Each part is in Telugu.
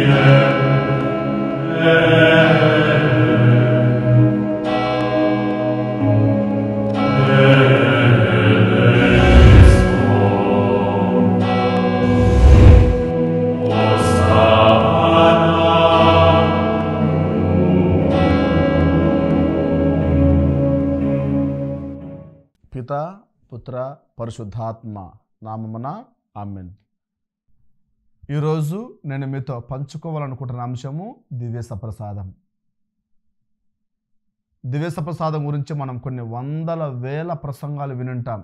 పిత పుత్ర పరిశుద్ధాత్మ నామమున ఆమేన్. ఈరోజు నేను మీతో పంచుకోవాలనుకుంటున్న అంశము దివ్యసప్రసాదం. దివ్యసప్రసాదం గురించి మనం కొన్ని వందల వేల ప్రసంగాలు వినుంటాం.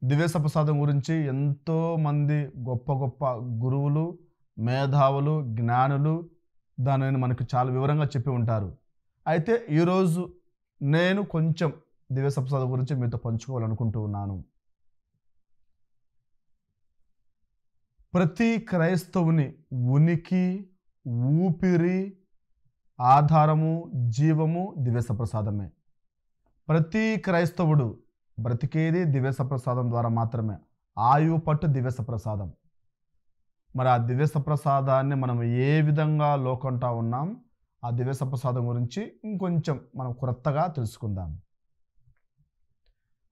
దివ్యసప్రసాదం గురించి ఎంతోమంది గొప్ప గొప్ప గురువులు, మేధావులు, జ్ఞానులు దానిని మనకు చాలా వివరంగా చెప్పి ఉంటారు. అయితే ఈరోజు నేను కొంచెం దివ్యసప్రసాదం గురించి మీతో పంచుకోవాలనుకుంటూ ఉన్నాను. ప్రతి క్రైస్తవుని ఉనికి, ఊపిరి, ఆధారము, జీవము దివ్యసప్రసాదమే. ప్రతి క్రైస్తవుడు బ్రతికేది దివ్యసప్రసాదం ద్వారా మాత్రమే. ఆయువు పట్టు దివ్యసప్రసాదం. మరి ఆ దివ్యసప్రసాదాన్ని మనం ఏ విధంగా లోకంటా ఉన్నాం, ఆ దివ్యసప్రసాదం గురించి ఇంకొంచెం మనం కొత్తగా తెలుసుకుందాం.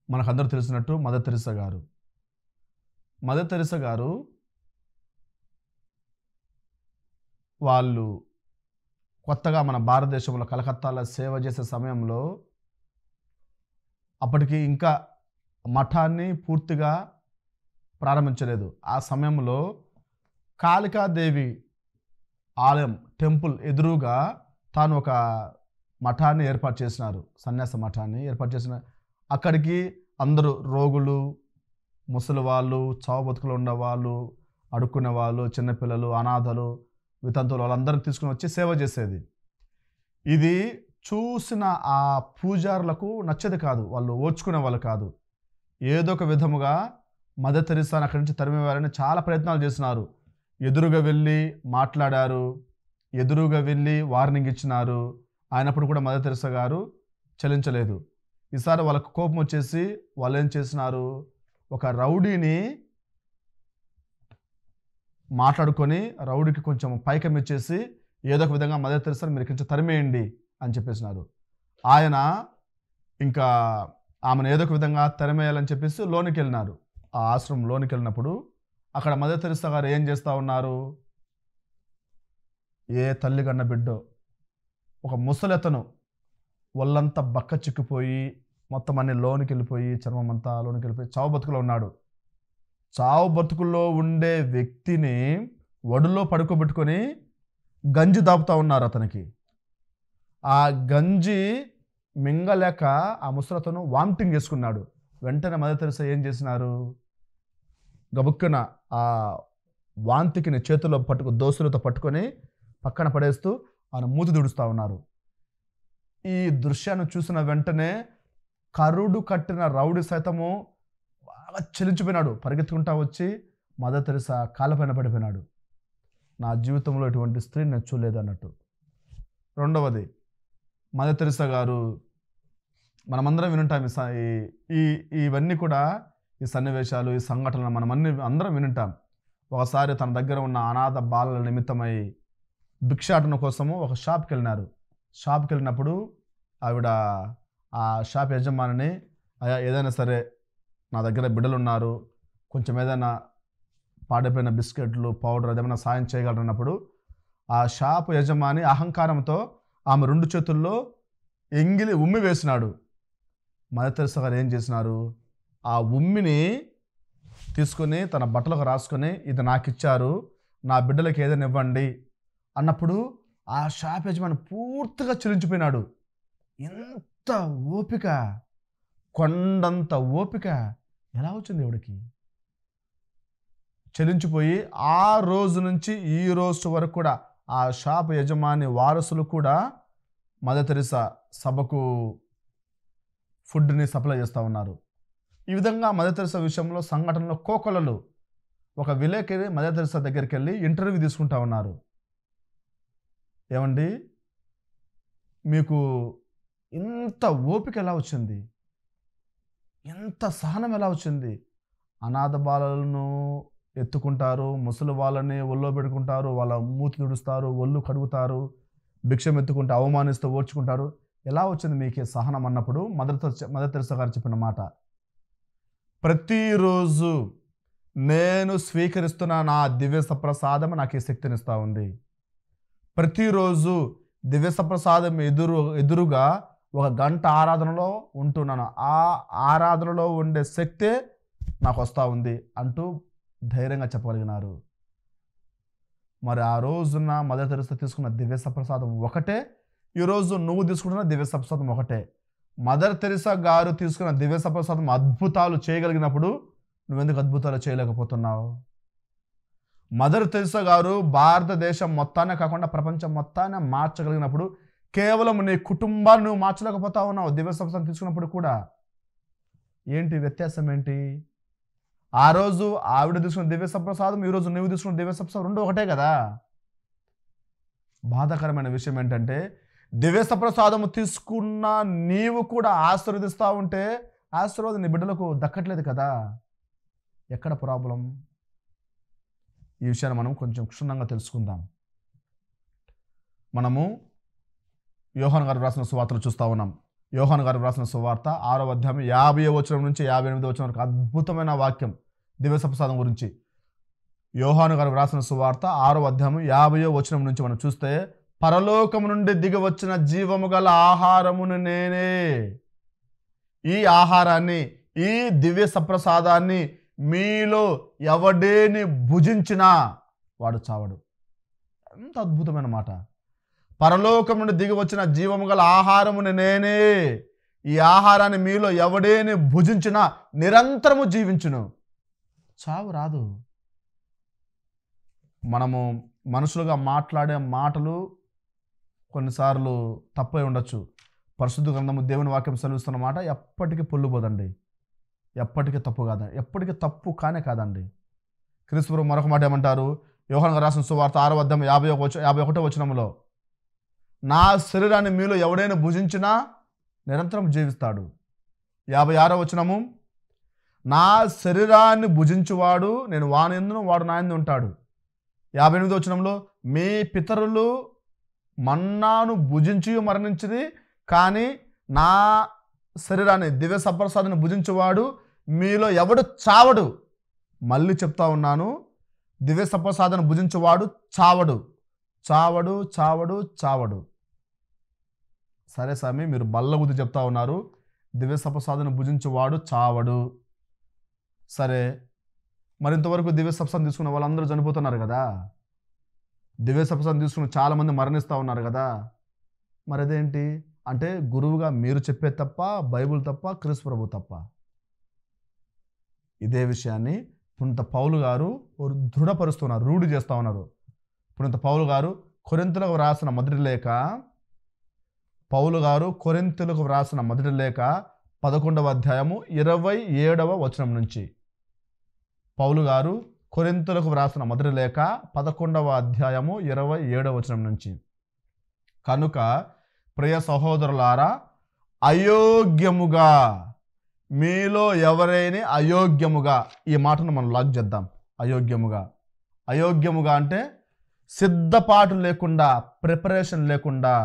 మనకందరూ తెలిసినట్టు మదర్ తెరెసా గారు వాళ్ళు కొత్తగా మన భారతదేశంలో కలకత్తాలో సేవ చేసే సమయంలో అప్పటికి ఇంకా మఠాన్ని పూర్తిగా ప్రారంభించలేదు. ఆ సమయంలో కాళికాదేవి ఆలయం టెంపుల్ ఎదురుగా తాను ఒక మఠాన్ని ఏర్పాటు చేసినారు. సన్యాస మఠాన్ని ఏర్పాటు చేసిన అక్కడికి అందరూ రోగులు, ముసలి వాళ్ళు, చావు బతుకులు ఉన్నవాళ్ళు, అడుక్కునే వాళ్ళు, చిన్నపిల్లలు, అనాథలు, వితంతువులు వాళ్ళందరినీ తీసుకుని వచ్చి సేవ చేసేది. ఇది చూసిన ఆ పూజారులకు నచ్చేది కాదు. వాళ్ళు ఓర్చుకునే వాళ్ళు కాదు. ఏదో ఒక విధముగా మదర్ తెరెసాని అక్కడి నుంచి తరిమేవారని చాలా ప్రయత్నాలు చేసినారు. ఎదురుగా వెళ్ళి మాట్లాడారు, ఎదురుగా వెళ్ళి వార్నింగ్ ఇచ్చినారు. అయినప్పుడు కూడా మదర్ తెరెసా గారు చలించలేదు. ఈసారి వాళ్ళకు కోపం వచ్చేసి వాళ్ళు ఏం చేసినారు, ఒక రౌడీని మాట్లాడుకొని రౌడీకి కొంచెం పైకం ఇచ్చేసి ఏదో ఒక విధంగా మదర్ తెరెసాని మీరు కొంచెం తరిమేయండి అని చెప్పేసినారు. ఆయన ఇంకా ఆమెను ఏదో ఒక విధంగా తరిమేయాలని చెప్పేసి లోనికి వెళ్ళినారు. ఆ ఆశ్రమం లోనికి వెళ్ళినప్పుడు అక్కడ మదర్ తెరెసా గారు ఏం చేస్తూ ఉన్నారు, ఏ తల్లి కన్న బిడ్డో ఒక ముసలెతను ఒళ్ళంతా బక్క చిక్కిపోయి మొత్తం అన్ని లోనికి వెళ్ళిపోయి, చర్మం అంతా లోనికి వెళ్ళిపోయి చావు బతుకులో ఉన్నాడు. చావు బతుకుల్లో ఉండే వ్యక్తిని ఒడిలో పడుకోబెట్టుకొని గంజి దాపుతూ ఉన్నారు అతనికి. ఆ గంజి మింగలేక ఆ ముసలతను వామిటింగ్ చేసుకున్నాడు. వెంటనే మదర్ తెరెసా ఏం చేసినారు, గబుక్కున ఆ వాంతికిని చేతుల్లో దోసులతో పట్టుకొని పక్కన పడేస్తూ ఆయన మూతి దుడుస్తూ ఉన్నారు. ఈ దృశ్యాన్ని చూసిన వెంటనే కరుడు కట్టిన రౌడీ సైతము బాగా చలించిపోయినాడు. పరిగెత్తుకుంటా వచ్చి మదర్ తెరెసా కాళ్ళపైన పడిపోయినాడు. నా జీవితంలో ఇటువంటి స్త్రీ నేను చూడలేదు అన్నట్టు. రెండవది, మదర్ తెరెసా గారు మనమందరం వినుంటాం. ఇవన్నీ కూడా ఈ సన్నివేశాలు, ఈ సంఘటనలు అందరం వినుంటాం. ఒకసారి తన దగ్గర ఉన్న అనాథ బాలల నిమిత్తమై భిక్షాటన కోసము ఒక షాప్కి వెళ్ళినారు. షాప్కి వెళ్ళినప్పుడు ఆవిడ ఆ షాప్ యజమానిని, అయ్యా ఏదైనా సరే నా దగ్గర బిడ్డలు ఉన్నారు, కొంచెం ఏదైనా పాడైపోయిన బిస్కెట్లు, పౌడర్ ఏదైనా సాయం చేయగలరన్నప్పుడు ఆ షాప్ యజమాని అహంకారంతో ఆమె 2 చేతుల్లో ఎంగిలి ఉమ్మి వేసినాడు. మదర్ తెరెసా గారు ఏం చేసినారు, ఆ ఉమ్మిని తీసుకొని తన బట్టలకు రాసుకొని ఇది నాకు ఇచ్చారు, నా బిడ్డలకు ఏదైనా ఇవ్వండి అన్నప్పుడు ఆ షాప్ యజమాని పూర్తిగా చెలించిపోయినాడు. ఎంత ఓపిక, కొండంత ఓపిక ఎలా వచ్చింది ఎవడికి? చెలించిపోయి ఆ రోజు నుంచి ఈ రోజు వరకు కూడా ఆ షాప్ యజమాని వారసులు కూడా మదర్ తెరెసా సభకు ఫుడ్ని సప్లై చేస్తూ ఉన్నారు. ఈ విధంగా మదర్ తెరెసా విషయంలో సంఘటనలో కోకొల్లలు. ఒక విలేకరి మదర్ తెరెసా దగ్గరికి వెళ్ళి ఇంటర్వ్యూ తీసుకుంటా ఉన్నారు. ఏమండి, మీకు ఇంత ఓపిక ఎలా వచ్చింది, ఎంత సహనం ఎలా వచ్చింది, అనాథ బాలలను ఎత్తుకుంటారు, ముసలి వాళ్ళని ఒళ్ళో పెట్టుకుంటారు, వాళ్ళ మూతి తుడుస్తారు, ఒళ్ళు కడుగుతారు, భిక్షం ఎత్తుకుంటే అవమానిస్తూ ఓర్చుకుంటారు. ఎలా వచ్చింది మీకు ఈ సహనం అన్నప్పుడు మదర్ తెరెసా గారు చెప్పిన మాట, ప్రతిరోజు నేను స్వీకరిస్తున్న నా దివ్య సప్రసాదం నాకు ఈ శక్తినిస్తూ ఉంది. ప్రతిరోజు దివ్య సప్రసాదం ఎదురుగా 1 గంట ఆరాధనలో ఉంటున్నాను, ఆ ఆరాధనలో ఉండే శక్తే నాకు వస్తూ ఉంది అంటూ ధైర్యంగా చెప్పగలిగినారు. మరి ఆ రోజున మదర్ తెరెసా తీసుకున్న దివ్య సప్రసాదం ఒకటే, ఈరోజు నువ్వు తీసుకుంటున్న దివ్య సప్రసాదం ఒకటే. మదర్ తెరెసా గారు తీసుకున్న దివ్య సప్రసాదం అద్భుతాలు చేయగలిగినప్పుడు నువ్వెందుకు అద్భుతాలు చేయలేకపోతున్నావు? మదర్ తెరెసా గారు భారతదేశం మొత్తానే కాకుండా ప్రపంచం మొత్తాన్ని మార్చగలిగినప్పుడు కేవలం నీ కుటుంబాన్ని నువ్వు మార్చలేకపోతా ఉన్నావు దివ్య సప్రసాదం తీసుకున్నప్పుడు కూడా. ఏంటి వ్యత్యాసం ఏంటి? ఆ రోజు ఆవిడ తీసుకున్న దివ్య సప్రసాదం, ఈరోజు నువ్వు తీసుకున్న దివ్య సప్రసాదం రెండు ఒకటే కదా. బాధాకరమైన విషయం ఏంటంటే దివ్య సప్రసాదము తీసుకున్న నీవు కూడా ఆశీర్వదిస్తూ ఉంటే ఆశీర్వాదం నీ బిడ్డలకు దక్కట్లేదు కదా. ఎక్కడ ప్రాబ్లం? ఈ విషయాన్ని మనం కొంచెం క్షుణ్ణంగా తెలుసుకుందాం. మనము యోహాను గారు వ్రాసిన సువార్తలు చూస్తూ ఉన్నాం. యోహాను గారు వ్రాసిన సువార్త 6వ అధ్యాయం 50వ వచనం నుంచి 58వ వచనం వరకు అద్భుతమైన వాక్యం దివ్య సప్రసాదం గురించి. యోహాను గారు వ్రాసిన సువార్త 6వ అధ్యాయం 50వ వచనం నుంచి మనం చూస్తే, పరలోకము నుండి దిగి వచ్చిన జీవము గల ఆహారమును నేనే. ఈ ఆహారాన్ని, ఈ దివ్య సప్రసాదాన్ని మీలో ఎవడేని భుజించినా వాడు చావడు. ఎంత అద్భుతమైన మాట! పరలోకం నుండి దిగి వచ్చిన జీవము గల ఆహారమును నేనే. ఈ ఆహారాన్ని మీలో ఎవడేని భుజించినా నిరంతరము జీవించును, చావు రాదు. మనము మనుషులుగా మాట్లాడే మాటలు కొన్నిసార్లు తప్పై ఉండొచ్చు. పరిశుద్ధ గ్రంథము దేవుని వాక్యం సెలవిస్తున్న మాట ఎప్పటికీ పొల్లుబోదండి, ఎప్పటికీ తప్పు కాదండి, ఎప్పటికీ తప్పు కానే కాదండి. క్రీస్తు మరొక మాట ఏమంటారు? యోహాను గారు రాసిన సువార్త 6వ అధ్యాయం 51వ వచనములో, నా శరీరాన్ని మీలో ఎవడైనా భుజించినా నిరంతరం జీవిస్తాడు. 56వ వచనము, నా శరీరాన్ని భుజించువాడు నేను వాని యందును వాడు నా యందు ఉంటాడు. 58వ వచనంలో, మీ పితరులు మన్నాను భుజించి మరణించింది, కానీ నా శరీరాన్ని దివ్య సప్రసాదాన్ని భుజించువాడు మీలో ఎవడు చావడు. మళ్ళీ చెప్తా ఉన్నాను, దివ్య సప్రసాదాన్ని భుజించువాడు చావడు, చావడు, చావడు, చావడు. సరే స్వామి, మీరు బల్లగుద్ది చెప్తా ఉన్నారు, దివ్య సప్రసాదాన్ని భుజించువాడు చావడు. సరే, మరి ఇంతవరకు దివ్య సప్రసాదం తీసుకున్న వాళ్ళందరూ చనిపోతున్నారు కదా, దివ్య సప్రసాదం తీసుకున్న చాలామంది మరణిస్తూ ఉన్నారు కదా. మరి అదేంటి అంటే, గురువుగా మీరు చెప్పే తప్ప, బైబుల్ తప్ప, క్రీస్తు ప్రభు తప్ప? ఇదే విషయాన్ని పునీత పౌలు గారు దృఢపరుస్తున్నారు, రూఢి చేస్తూ ఉన్నారు. పునీత పౌలు గారు కొరింథీయులకు వ్రాసిన మొదటి లేఖ, పౌలు గారు కొరింథీయులకు వ్రాసిన మొదటి లేఖ 11వ అధ్యాయము 27వ వచనం నుంచి, పౌలు గారు కొరింథీయులకు వ్రాసిన మొదటి లేఖ 11వ అధ్యాయము 27వ వచనం నుంచి, కనుక ప్రియ సహోదరులారా, అయోగ్యముగా మీలో ఎవరైనా అయోగ్యముగా, ఈ మాటను మనం లాక్ చేద్దాం. అయోగ్యముగా, అయోగ్యముగా అంటే సిద్ధపాటు లేకుండా, ప్రిపరేషన్ లేకుండా.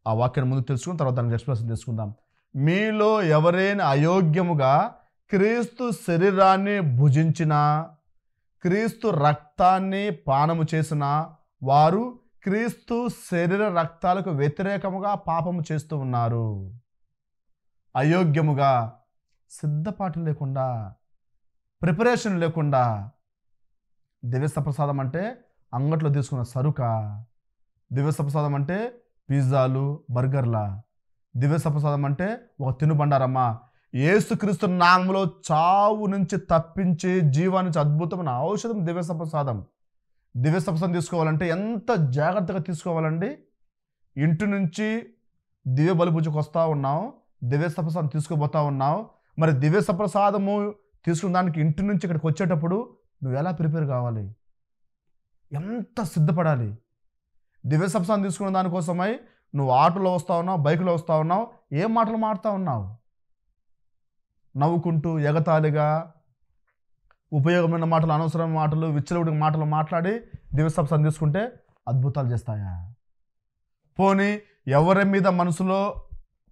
ఆ వాక్యాన్ని ముందు తెలుసుకుని తర్వాత దానికి ఎక్స్ప్రెషన్ తీసుకుందాం. మీలో ఎవరైనా అయోగ్యముగా క్రీస్తు శరీరాన్ని భుజించిన, క్రీస్తు రక్తాన్ని పానము చేసిన వారు క్రీస్తు శరీర రక్తాలకు వ్యతిరేకముగా పాపము చేస్తూ ఉన్నారు. అయోగ్యముగా, సిద్ధపాటు లేకుండా, ప్రిపరేషన్ లేకుండా. దివ్య సప్రసాదం అంటే అంగట్లో తీసుకున్న సరుక? దివ్య సప్రసాదం అంటే పిజ్జాలు, బర్గర్లా? దివ్య సప్రసాదం అంటే ఒక తినుబండారమ్మా? యేసుక్రీస్తు నామములో చావు నుంచి తప్పించి జీవానికి అద్భుతమైన ఔషధం దివ్య సప్రసాదం. దివ్య సప్రసాదం తీసుకోవాలంటే ఎంత జాగ్రత్తగా తీసుకోవాలండి. ఇంటి నుంచి దివ్య బలి పూజకు వస్తూ ఉన్నావు, దివ్య సప్రసాదం తీసుకుపోతా ఉన్నావు. మరి దివ్య సప్రసాదము తీసుకున్న దానికి ఇంటి నుంచి ఇక్కడికి వచ్చేటప్పుడు నువ్వు ఎలా ప్రిపేర్ కావాలి, ఎంత సిద్ధపడాలి? దివ్య సప్రసాదం తీసుకున్న దానికోసమై నువ్వు ఆటోలో వస్తూ ఉన్నావు, బైక్లో వస్తూ ఉన్నావు, ఏం మాటలు మాడుతూ ఉన్నావు? నవ్వుకుంటూ, ఎగతాళిగా, ఉపయోగమైన మాటలు, అనవసరమైన మాటలు, విచ్చలవిడి మాటలు మాట్లాడి దివ్యసప్రసాదం తీసుకుంటే అద్భుతాలు చేస్తాయా? పోనీ ఎవరి మీద మనసులో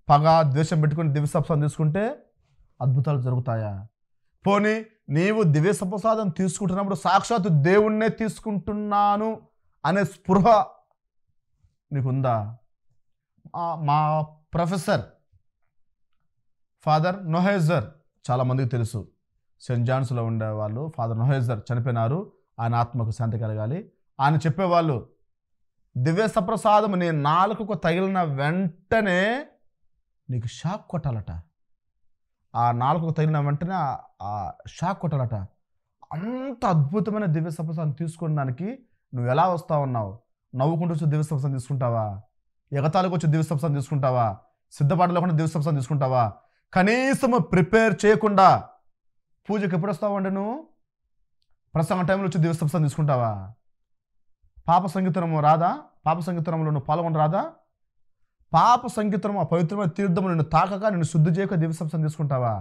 పగ, ద్వేషం పెట్టుకుని దివ్యసప్రసాదం తీసుకుంటే అద్భుతాలు జరుగుతాయా? పోనీ నీవు దివ్యసప్రసాదం తీసుకుంటున్నప్పుడు సాక్షాత్తు దేవుణ్ణే తీసుకుంటున్నాను అనే స్పృహ నీకుందా? మా ప్రొఫెసర్ ఫాదర్ నొహేజర్, చాలామందికి తెలుసు, సెయింట్ జాన్స్లో ఉండేవాళ్ళు. ఫాదర్ నొహేజర్ చనిపోయినారు, ఆయన ఆత్మకు శాంతి కలగాలి. ఆయన చెప్పేవాళ్ళు, దివ్యసప్రసాదం నీ నాలుకకు తగిలిన వెంటనే నీకు షాక్ కొట్టాలట. ఆ నాలుకకు తగిలిన వెంటనే ఆ షాక్ కొట్టాలట. అంత అద్భుతమైన దివ్యసప్రసాదం తీసుకున్న దానికి నువ్వు ఎలా వస్తా ఉన్నావు? నవ్వుకుంటూ వచ్చి దివ్యసప్రసాదం తీసుకుంటావా? ఎగతాళికి వచ్చి దివ్యసప్రసాదం తీసుకుంటావా? సిద్ధపాటు లేకుండా దివ్యసప్రసాదం తీసుకుంటావా? కనీసం ప్రిపేర్ చేయకుండా పూజకి ఎప్పుడు వస్తావండి? నువ్వు ప్రసంగ టైంలో వచ్చి దివ్యసప్రసాదం తీసుకుంటావా? పాప సంగీతనము రాదా? పాప సంగీతనంలో నువ్వు పాల్గొన రాదా? పాప సంగీతనం, ఆ పవిత్రమైన తీర్థము నిన్ను తాకక, నిన్ను శుద్ధి చేయక దివ్యసప్రసాదం తీసుకుంటావా?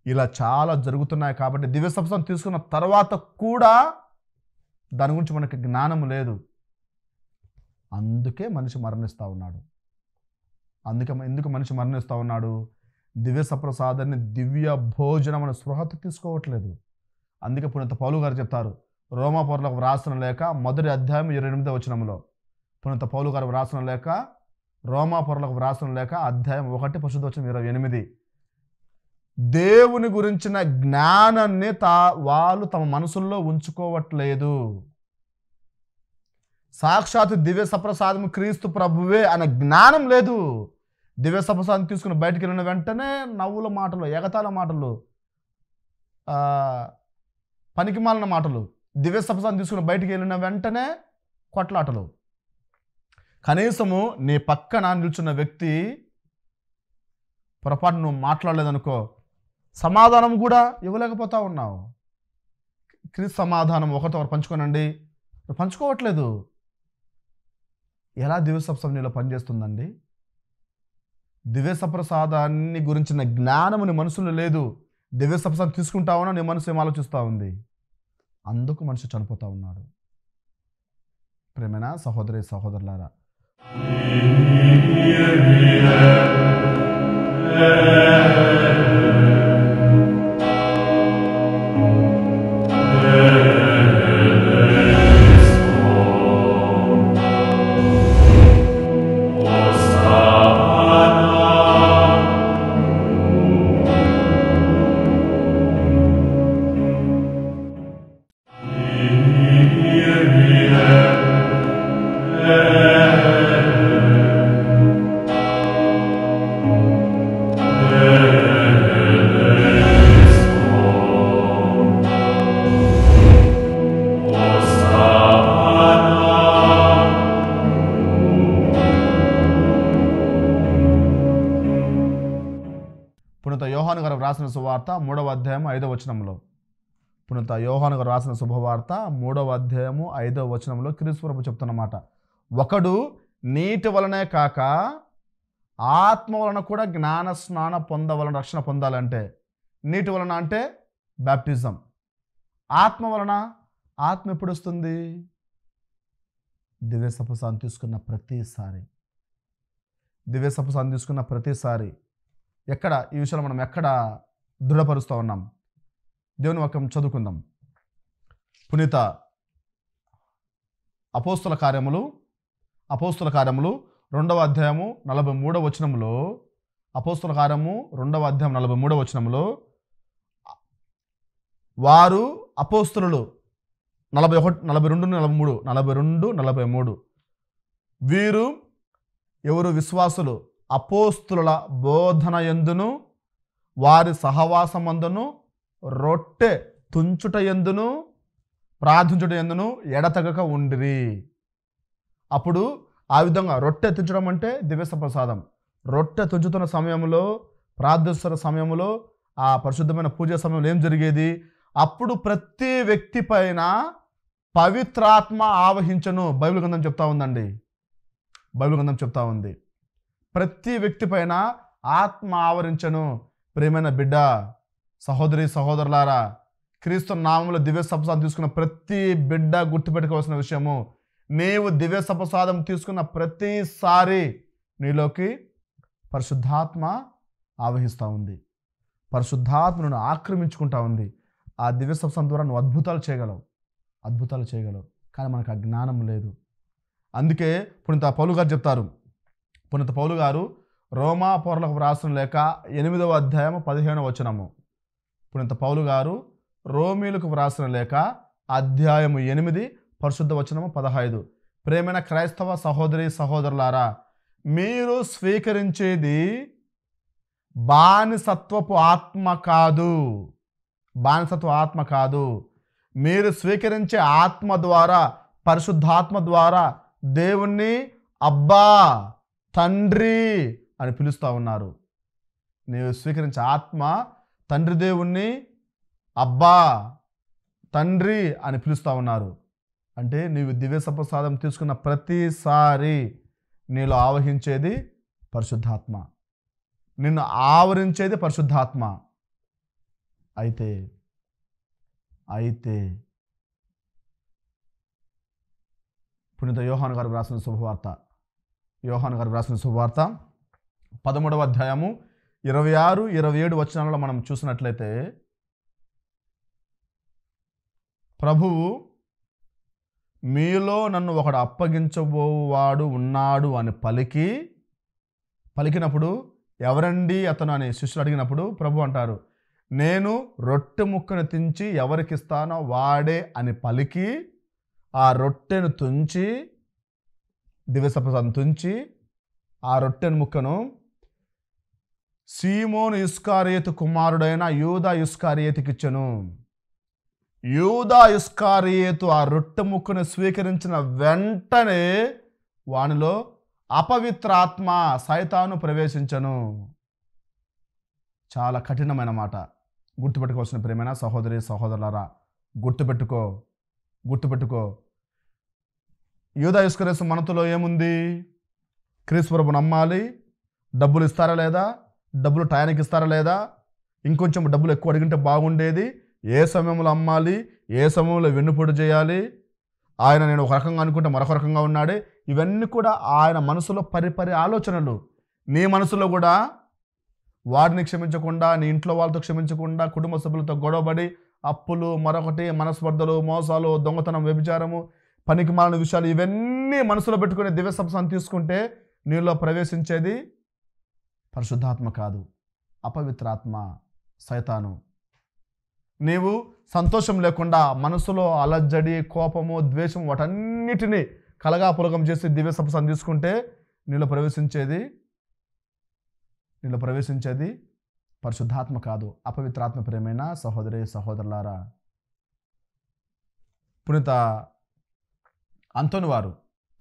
ఇలా చాలా జరుగుతున్నాయి. కాబట్టి దివ్యసప్రసాదం తీసుకున్న తర్వాత కూడా దాని గురించి మనకి జ్ఞానం లేదు. అందుకే మనిషి మరణిస్తూ ఉన్నాడు. ఎందుకు మనిషి మరణిస్తూ ఉన్నాడు? దివ్యసప్రసాదాన్ని, దివ్య భోజనం అనే స్పృహత తీసుకోవట్లేదు. అందుకే పునీత పౌలు గారు చెప్తారు, రోమాపౌరులకు వ్రాసిన లేఖ 1వ అధ్యాయం 28వ వచనంలో, పునీత పౌలు గారు వ్రాసిన లేఖ, రోమాపౌరులకు వ్రాసిన లేఖ అధ్యాయం 1 పరిశుద్ధ వచనం 28, దేవుని గురించిన జ్ఞానాన్ని వాళ్ళు తమ మనసుల్లో ఉంచుకోవట్లేదు. సాక్షాత్ దివ్య సప్రసాదం క్రీస్తు ప్రభువే అనే జ్ఞానం లేదు. దివ్య సప్రసాదం తీసుకుని బయటికి వెళ్ళిన వెంటనే నవ్వుల మాటలు, ఎగతాళ మాటలు, పనికిమాలిన మాటలు. దివ్య సప్రసాదం తీసుకుని బయటికి వెళ్ళిన వెంటనే కొట్లాటలు. కనీసము నీ పక్కన నిల్చున్న వ్యక్తి పొరపాటు నువ్వు మాట్లాడలేదనుకో, సమాధానం కూడా ఇవ్వలేకపోతా ఉన్నావు. క్రీస్తు సమాధానం ఒకరితో పంచుకోనండి, పంచుకోవట్లేదు. ఎలా దివ్య సప్రసాదం నీలో పనిచేస్తుందండి? దివ్య సప్రసాదాన్ని గురించిన జ్ఞానము నీ మనసులో లేదు. దివ్య సప్రసాదం తీసుకుంటావునా నీ మనసు ఏం ఆలోచిస్తూ ఉంది? అందుకు మనిషి చనిపోతూ ఉన్నాడు. ప్రేమైన సహోదరి సహోదరులారా, పునీత యోహాను గారు రాసిన శుభవార్త 3వ అధ్యాయం 5వ వచనంలో, పునీత యోహాను గారు రాసిన శుభవార్త 3వ అధ్యాయం 5వ వచనంలో క్రీస్తు ప్రభు చెప్తున్నమాట, ఒకడు నీటి వలనే కాక ఆత్మ వలన కూడా జ్ఞాన స్నాన పొందవలన, రక్షణ పొందాలంటే. నీటి వలన అంటే బ్యాప్టిజం. ఆత్మ వలన, ఆత్మ ఎప్పుడు వస్తుంది? దివ్య సప్రసాదం తీసుకున్న ప్రతిసారి. దివ్య సప్రసాదం తీసుకున్న ప్రతిసారి. ఎక్కడ ఈ విషయంలో మనం ఎక్కడ దృఢపరుస్తూ ఉన్నాం? దేవుని వాక్యం చదువుకుందాం. పునీత అపోస్తుల కార్యములు 2వ అధ్యాయము 43వ వచనంలో, అపోస్తుల కార్యము 2వ అధ్యాయం 43వ వచనంలో, వారు అపోస్తులు 42-43 వీరు ఎవరు? విశ్వాసులు అపోస్తుల బోధన యందును వారి సహవాసమందును రొట్టె తుంచుట యందును ప్రార్థించుట యందును ఎడతగక ఉండిరి. అప్పుడు ఆ విధంగా రొట్టె తుంచడం అంటే దివ్య సప్రసాదం. రొట్టె తుంచుతున్న సమయంలో, ప్రార్థిస్తున్న సమయంలో, ఆ పరిశుద్ధమైన పూజ సమయంలో ఏం జరిగేది? అప్పుడు ప్రతి వ్యక్తి పైన పవిత్రాత్మ ఆవహించను. బైబిల్ గ్రంథం చెప్తా ఉందండి. బైబిల్ గ్రంథం చెప్తా ఉంది, ప్రతి వ్యక్తి పైన ఆత్మ ఆవరించను. ప్రేమైన బిడ్డ, సహోదరి సహోదరులారా, క్రీస్తు నామములో దివ్య సప్రసాదం తీసుకున్న ప్రతి బిడ్డ గుర్తుపెట్టుకోవాల్సిన విషయము, నీవు దివ్య సప్రసాదం తీసుకున్న ప్రతిసారి నీలోకి పరిశుద్ధాత్మ ఆవహిస్తూ ఉంది, పరిశుద్ధాత్మను ఆక్రమించుకుంటా ఉంది. ఆ దివ్య సప్రసాదం ద్వారా నువ్వు అద్భుతాలు చేయగలవు. కానీ మనకు ఆ జ్ఞానం లేదు. అందుకే పునీత పౌలు గారు చెప్తారు, పునీత పౌలు గారు రోమా పౌరులకు వ్రాసిన లేఖ 8వ అధ్యాయం 15వ వచనము. పునీత పౌలు గారు రోమీలకు వ్రాసిన లేఖ అధ్యాయము 8 పరిశుద్ధ వచనము 15. ప్రేమైన క్రైస్తవ సహోదరి సహోదరులారా, మీరు స్వీకరించేది బానిసత్వపు ఆత్మ కాదు. మీరు స్వీకరించే ఆత్మ ద్వారా, పరిశుద్ధాత్మ ద్వారా దేవుణ్ణి అబ్బా, తండ్రి అని పిలుస్తూ ఉన్నారు. నీవు స్వీకరించే ఆత్మ తండ్రి దేవుణ్ణి అబ్బా, తండ్రి అని పిలుస్తూ ఉన్నారు. అంటే నీవు దివ్య సప్రసాదం తీసుకున్న ప్రతిసారి నీలో ఆవహించేది పరిశుద్ధాత్మ, నిన్ను ఆవరించేది పరిశుద్ధాత్మ. అయితే పునీత యోహాను గారు వ్రాసిన శుభవార్త 13వ అధ్యాయము 26, 27 వచనాలలో మనం చూసినట్లయితే, ప్రభువు మీలో నన్ను ఒకడు అప్పగించబోవాడు ఉన్నాడు అని పలికినప్పుడు ఎవరండి అతను అని శిష్యులు అడిగినప్పుడు ప్రభు అంటారు, నేను రొట్టె ముక్కను తుంచి ఎవరికిస్తానో వాడే అని పలికి ఆ రొట్టెను తుంచి, దివ్య సప్రసాదం తుంచి ఆ రొట్టెను ముక్కను సీమోను ఇస్కారియోతు కుమారుడైన యూదా ఇస్కారియోతుకిచ్చెను. యూదా ఇస్కారియోతు ఆ రొట్టె ముక్కను స్వీకరించిన వెంటనే వానిలో అపవిత్రాత్మ సైతాను ప్రవేశించను. చాలా కఠినమైన మాట. గుర్తుపెట్టుకోవాల్సిన ప్రియమైన సహోదరి సహోదరులారా, గుర్తుపెట్టుకో. యూదా ఇస్కరియోతు మనసులో ఏముంది? క్రీస్తు ప్రభువును నమ్మాలి, డబ్బులు ఇస్తారా లేదా, డబ్బులు టయానికి ఇస్తారా లేదా, ఇంకొంచెం డబ్బులు ఎక్కువ అడిగింటే బాగుండేది, ఏ సమయంలో అమ్మాలి, ఏ సమయంలో వెన్నుపోటు చేయాలి, ఆయన నేను ఒక రకంగా అనుకుంటే మరొక రకంగా ఉన్నాడే, ఇవన్నీ కూడా ఆయన మనసులో పరిపరి ఆలోచనలు. నీ మనసులో కూడా వాడిని క్షమించకుండా, నీ ఇంట్లో వాళ్ళతో క్షమించకుండా, కుటుంబ సభ్యులతో గొడవబడి అప్పులు, మరొకటి మనస్పర్ధలు, మోసాలు, దొంగతనం, వ్యభిచారము, పనికి మాలిన విషయాలు, ఇవన్నీ మనసులో పెట్టుకుని దివ్య సప్రసాదం తీసుకుంటే నీలో ప్రవేశించేది పరిశుద్ధాత్మ కాదు, అపవిత్రాత్మ, సైతాను. నీవు సంతోషం లేకుండా మనసులో అలజడి, కోపము, ద్వేషం వాటన్నిటినీ కలగాపులగం చేసి దివ్య సప్రసాదం తీసుకుంటే నీలో ప్రవేశించేది పరిశుద్ధాత్మ కాదు, అపవిత్రాత్మ. ప్రేమైన సహోదరి సహోదరులారా, పునీత అంతోని వారు,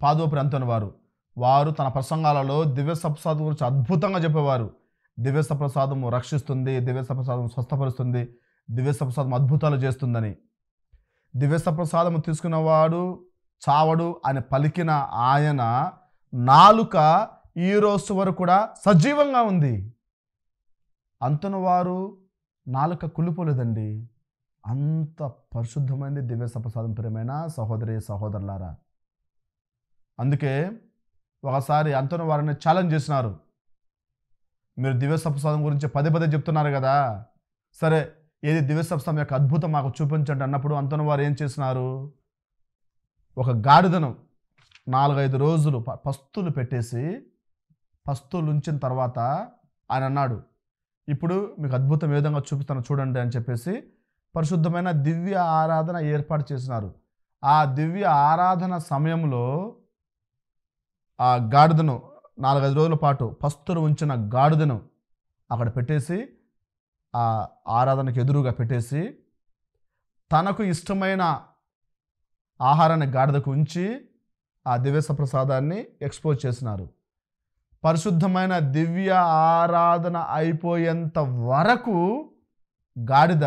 పాదోపరి అంతోని వారు తన ప్రసంగాలలో దివ్య సప్రసాదం గురించి అద్భుతంగా చెప్పేవారు. దివ్య సప్రసాదము రక్షిస్తుంది, దివ్య సప్రసాదం స్వస్థపరుస్తుంది, దివ్య సప్రసాదం అద్భుతాలు చేస్తుందని. దివ్య సప్రసాదము తీసుకున్నవాడు చావడు అని పలికిన ఆయన నాలుక ఈ రోజు వరకు కూడా సజీవంగా ఉంది. అంతను వారు నాలుక కులిపోలేదండి. అంత పరిశుద్ధమైనది దివ్య సప్రసాదం. ప్రియమైన సహోదరి సహోదరులారా, అందుకే ఒకసారి అంతను వారిని ఛాలెంజ్ చేసినారు. మీరు దివ్య సప్రసాదం గురించి పదే చెప్తున్నారు కదా, సరే ఏది దివ్య సప్రసాదం యొక్క అద్భుతం మాకు చూపించండి అన్నప్పుడు అంతను వారు ఏం చేసినారు? ఒక గాడిదను 4-5 రోజులు పస్తులు పెట్టేసి, పస్తులు ఉంచిన తర్వాత ఆయన అన్నాడు, ఇప్పుడు మీకు అద్భుతం ఏ విధంగా చూపిస్తానో చూడండి అని చెప్పేసి పరిశుద్ధమైన దివ్య ఆరాధన ఏర్పాటు చేసినారు. ఆ దివ్య ఆరాధన సమయంలో ఆ గాడిదను 4-5 రోజుల పాటు పస్తులు ఉంచిన గాడిదను అక్కడ పెట్టేసి, ఆ ఆరాధనకు ఎదురుగా పెట్టేసి, తనకు ఇష్టమైన ఆహారాన్ని గాడిదకు ఉంచి ఆ దివ్య సప్రసాదాన్ని ఎక్స్పోజ్ చేసినారు. పరిశుద్ధమైన దివ్య ఆరాధన అయిపోయేంత వరకు గాడిద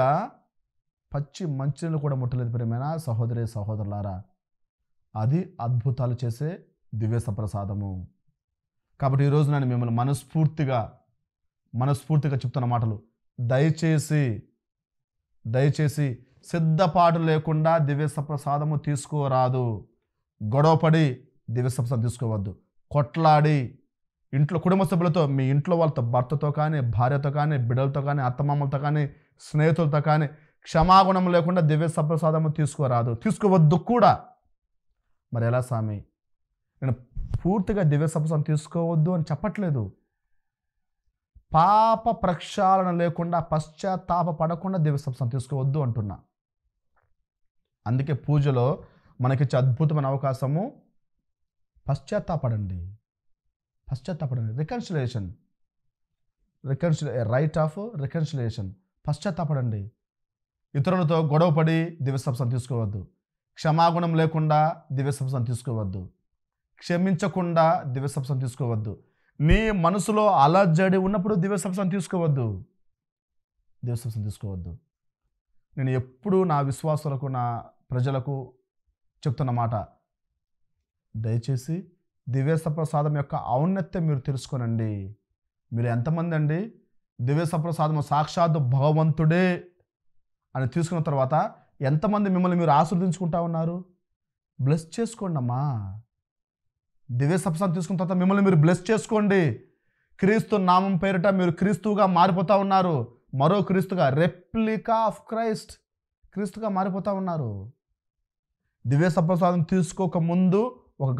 పచ్చి మంచినీళ్ళు కూడా ముట్టలేదు. ప్రియమైన సహోదరి సహోదరులారా, అది అద్భుతాలు చేసే దివ్య సప్రసాదము. కాబట్టి ఈరోజు నేను మిమ్మల్ని మనస్ఫూర్తిగా చెప్తున్న మాటలు, దయచేసి సిద్ధపాటు లేకుండా దివ్య సప్రసాదము తీసుకోరాదు. గొడవపడి దివ్య సప్రసాదం తీసుకోవద్దు. కొట్లాడి ఇంట్లో కుటుంబ సభ్యులతో, మీ ఇంట్లో వాళ్ళతో, భర్తతో కానీ, భార్యతో కానీ, బిడ్డలతో కానీ, అత్తమామలతో కానీ, స్నేహితులతో కానీ క్షమాగుణం లేకుండా దివ్య సప్రసాదము తీసుకోరాదు, తీసుకోవద్దు కూడా. మరి ఎలా స్వామి? నేను పూర్తిగా దివ్య సప్రసాదం తీసుకోవద్దు అని చెప్పట్లేదు. పాప ప్రక్షాళన లేకుండా, పశ్చాత్తాప పడకుండా దివ్య సప్రసాదం తీసుకోవద్దు అంటున్నా. అందుకే పూజలో మనకిచ్చే అద్భుతమైన అవకాశము పశ్చాత్తాపడండి. Reconciliation, rite of reconciliation. పశ్చాత్తాపడండి. ఇతరులతో గొడవపడి దివ్య సప్రసాదం తీసుకోవద్దు. క్షమాగుణం లేకుండా దివ్య సప్రసాదం తీసుకోవద్దు. క్షమించకుండా దివ్య సప్రసాదం తీసుకోవద్దు. నీ మనసులో అలజడి ఉన్నప్పుడు దివ్య సప్రసాదం తీసుకోవద్దు. నేను ఎప్పుడూ నా విశ్వాసులకు, నా ప్రజలకు చెప్తున్న మాట, దయచేసి దివ్య సప్రసాదం యొక్క ఔన్నత్యం మీరు తెలుసుకోనండి. మీరు ఎంతమంది అండి దివ్య సప్రసాదము సాక్షాత్ భగవంతుడే అని తీసుకున్న తర్వాత ఎంతమంది మిమ్మల్ని మీరు ఆశీర్వదించుకుంటా ఉన్నారు? బ్లెస్ చేసుకోండి అమ్మా. దివ్య సప్రసాదం తీసుకున్న తర్వాత మిమ్మల్ని మీరు బ్లెస్ చేసుకోండి. క్రీస్తు నామం పేరిట మీరు క్రీస్తుగా మారిపోతూ ఉన్నారు. మరో క్రీస్తుగా, రెప్లికా ఆఫ్ క్రైస్ట్, క్రీస్తుగా మారిపోతూ ఉన్నారు. దివ్య సప్రసాదం తీసుకోక ముందు ఒక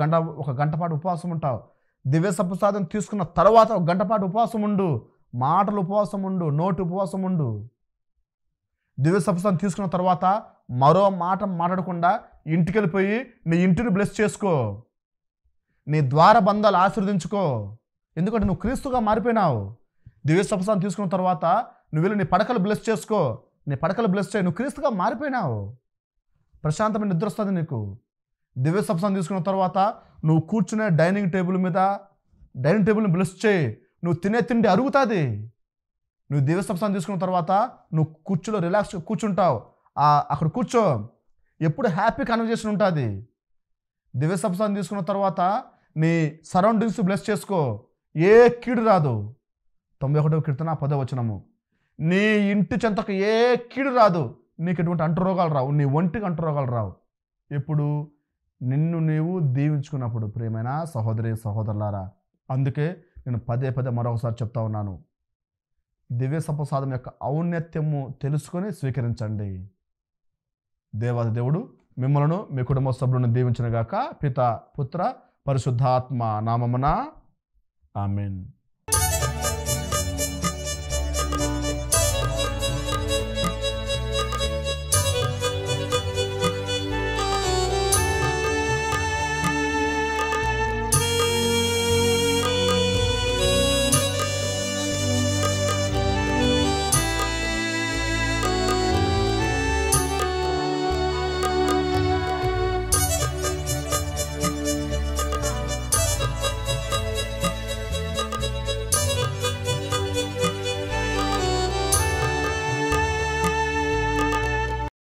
గంట పాటు ఉపవాసం ఉంటావు. దివ్య సప్రసాదం తీసుకున్న తర్వాత 1 గంట పాటు ఉపవాసం ఉండు. మాటలు ఉపవాసం ఉండు, నోటి ఉపవాసం ఉండు. దివ్య సప్రసాదం తీసుకున్న తర్వాత మరో మాట మాట్లాడకుండా ఇంటికి వెళ్ళిపోయి నీ ఇంటిని బ్లెస్ చేసుకో. నీ ద్వార బంధాలు ఆశీర్వదించుకో. ఎందుకంటే నువ్వు క్రీస్తుగా మారిపోయినావు. దివ్య సప్రసాదం తీసుకున్న తర్వాత నువ్వు వెళ్ళి నీ పడకలు బ్లెస్ చేసుకో. నీ పడకలు బ్లెస్ చేయి. నువ్వు క్రీస్తుగా మారిపోయినావు. ప్రశాంతమైన నిద్ర వస్తుంది నీకు. దివ్య సప్రసాదం తీసుకున్న తర్వాత నువ్వు కూర్చునే డైనింగ్ టేబుల్ని బ్లెస్ చేయి. నువ్వు తినే తిండి అరుగుతుంది. నువ్వు దివ్య సప్రసాదం తీసుకున్న తర్వాత నువ్వు కూర్చులో రిలాక్స్గా కూర్చుంటావు. అక్కడ కూర్చో. ఎప్పుడు హ్యాపీ కన్వర్జేషన్ ఉంటుంది. దివ్య సప్రసాదం తీసుకున్న తర్వాత నీ సరౌండింగ్స్ బ్లెస్ చేసుకో. ఏ కీడు రాదు. 91వ కీర్తన 10వ వచనము. నీ ఇంటి చెంతకు ఏ కీడు రాదు. నీకు ఎటువంటి అంటురోగాలు రావు. నీ ఒంటికి అంటురోగాలు రావు. ఎప్పుడు? నిన్ను నీవు దీవించుకున్నప్పుడు. ప్రియమైన సహోదరి సహోదరులారా, అందుకే నేను పదే మరొకసారి చెప్తా ఉన్నాను, దివ్య సప్రసాదం యొక్క ఔన్నత్యము తెలుసుకొని స్వీకరించండి. దేవాది దేవుడు మిమ్మలను, మీ కుటుంబ సభ్యులను దీవించునుగాక. పిత, పుత్ర, పరిశుద్ధాత్మ నామమున ఆమేన్.